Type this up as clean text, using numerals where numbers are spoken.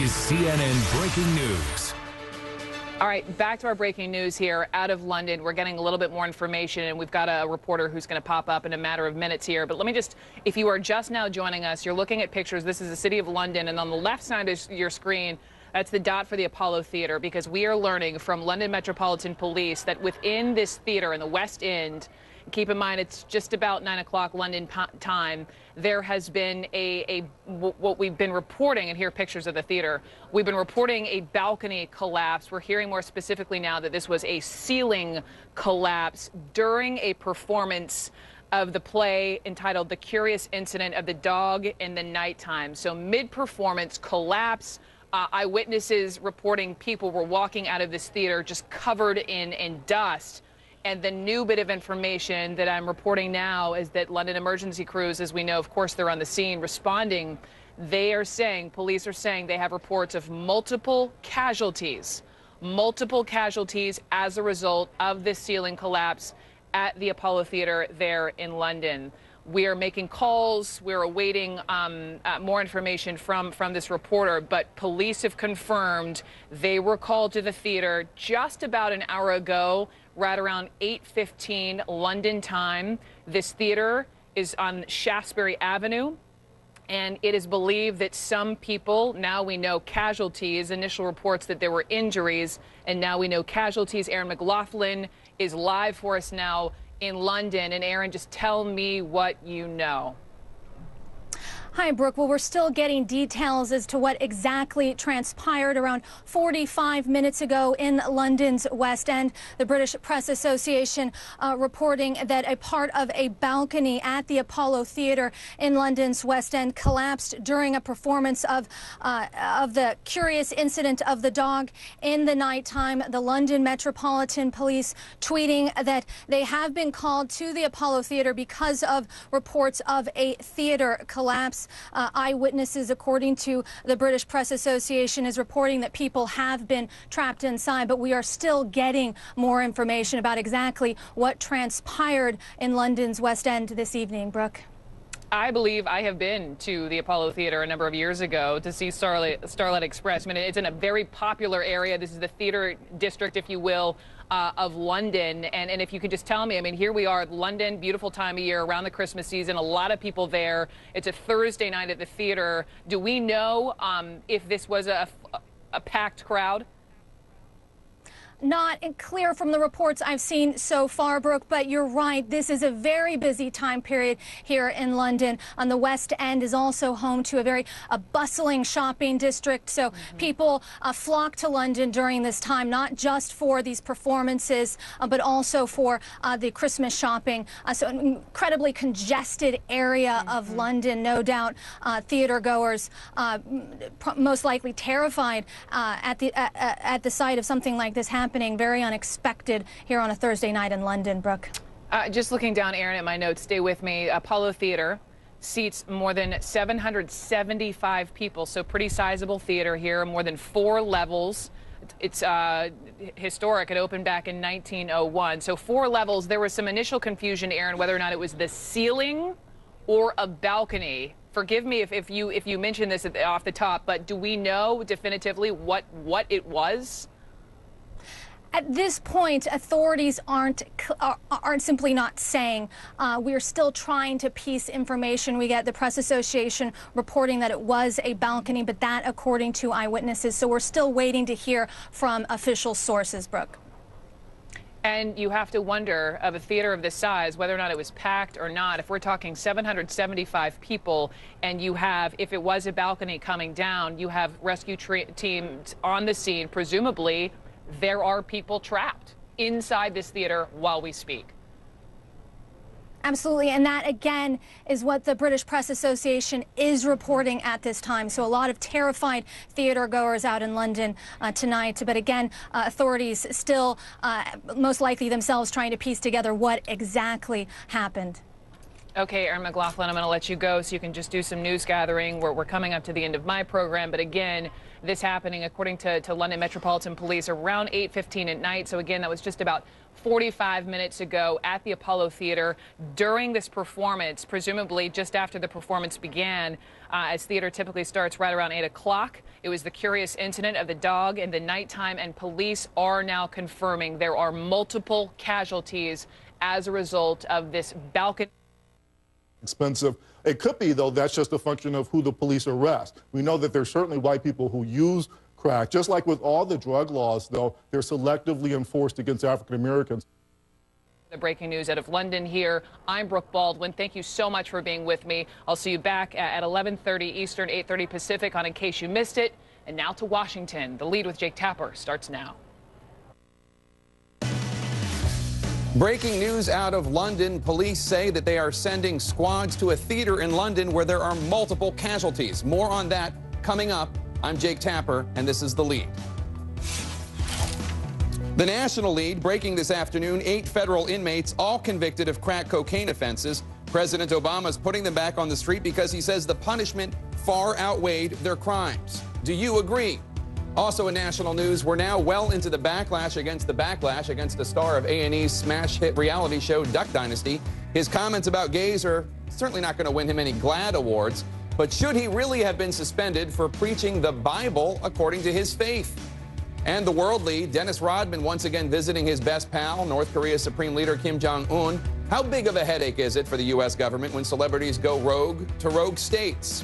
is CNN Breaking News. All right, back to our breaking news here out of London. We're getting a little bit more information, and we've got a reporter who's going to pop up in a matter of minutes here. But let me just, if you are just now joining us, you're looking at pictures. This is the city of London, and on the left side of your screen, that's the dot for the Apollo Theater, because we are learning from London Metropolitan Police that within this theater in the West End, keep in mind it's just about 9 o'clock London time, there has been what we've been reporting, and here are pictures of the theater. We've been reporting a balcony collapse. We're hearing more specifically now that this was a ceiling collapse during a performance of the play entitled The Curious Incident of the Dog in the Nighttime. So mid-performance collapse. Eyewitnesses reporting people were walking out of this theater just covered in dust. And the new bit of information that I'm reporting now is that London emergency crews, as we know, of course, they're on the scene responding. They are saying, police are saying they have reports of multiple casualties as a result of this ceiling collapse at the Apollo Theater there in London. We are making calls. We're awaiting more information from this reporter, but police have confirmed they were called to the theater just about an hour ago, right around 8:15 London time. This theater is on Shaftesbury Avenue, and it is believed that some people, now we know casualties, initial reports that there were injuries, and now we know casualties. Aaron McLaughlin is live for us now in London. And Aaron, just tell me what you know. Hi, Brooke. Well, we're still getting details as to what exactly transpired around 45 minutes ago in London's West End. The British Press Association reporting that a part of a balcony at the Apollo Theater in London's West End collapsed during a performance of the Curious Incident of the Dog in the Nighttime. The London Metropolitan Police tweeting that they have been called to the Apollo Theater because of reports of a theater collapse. Eyewitnesses, according to the British Press Association, is reporting that people have been trapped inside, but we are still getting more information about exactly what transpired in London's West End this evening. Brooke? I believe I have been to the Apollo Theater a number of years ago to see Starlight Express. I mean, it's in a very popular area. This is the theater district, if you will, of London. And if you could just tell me, I mean, here we are, London, beautiful time of year, around the Christmas season, a lot of people there. It's a Thursday night at the theater. Do we know if this was a packed crowd? Not clear from the reports I've seen so far, Brooke, but you're right. This is a very busy time period here in London. On the West End is also home to a bustling shopping district. So people flock to London during this time, not just for these performances, but also for the Christmas shopping. So an incredibly congested area of London, no doubt. Theater goers most likely terrified at the sight of something like this happening. Very unexpected here on a Thursday night in London. Brooke? Just looking down, Aaron, at my notes, stay with me. Apollo Theater seats more than 775 people, so pretty sizable theater here, more than 4 levels. It's historic. It opened back in 1901. So 4 levels. There was some initial confusion, Aaron, whether or not it was the ceiling or a balcony. Forgive me if you mentioned this off the top, but do we know definitively what it was? At this point, authorities aren't simply not saying. We're still trying to piece information. We get the Press Association reporting that it was a balcony, but that according to eyewitnesses. So we're still waiting to hear from official sources, Brooke. And you have to wonder, of a theater of this size, whether or not it was packed or not. If we're talking 775 people, and you have, if it was a balcony coming down, you have rescue teams on the scene, presumably there are people trapped inside this theater while we speak. Absolutely, and that again is what the British Press Association is reporting at this time. So a lot of terrified theater goers out in London tonight. But again, authorities still most likely themselves trying to piece together what exactly happened. Okay, Aaron McLaughlin, I'm going to let you go so you can just do some news gathering. We're coming up to the end of my program. But again, this happening, according to London Metropolitan Police, around 8:15 at night. So again, that was just about 45 minutes ago at the Apollo Theater. During this performance, presumably just after the performance began, as theater typically starts right around 8 o'clock, it was the curious incident of the dog in the nighttime, and police are now confirming there are multiple casualties as a result of this balcony. Expensive. It could be, though, that's just a function of who the police arrest. We know that there's certainly white people who use crack. Just like with all the drug laws, though, they're selectively enforced against African Americans. The breaking news out of London here. I'm Brooke Baldwin. Thank you so much for being with me. I'll see you back at 11:30 Eastern, 8:30 Pacific on In Case You Missed It. And now to Washington. The Lead with Jake Tapper starts now. Breaking news out of London. Police say that they are sending squads to a theater in London where there are multiple casualties. More on that coming up. I'm Jake Tapper, and this is The Lead. The national lead breaking this afternoon, 8 federal inmates, all convicted of crack cocaine offenses. President Obama's putting them back on the street because he says the punishment far outweighed their crimes. Do you agree? Also in national news, we're now well into the backlash against the star of A&E's smash hit reality show Duck Dynasty. His comments about gays are certainly not going to win him any GLAAD awards, but should he really have been suspended for preaching the Bible according to his faith? And the world lead, Dennis Rodman, once again visiting his best pal, North Korea's Supreme Leader Kim Jong-un. How big of a headache is it for the U.S. government when celebrities go rogue to rogue states?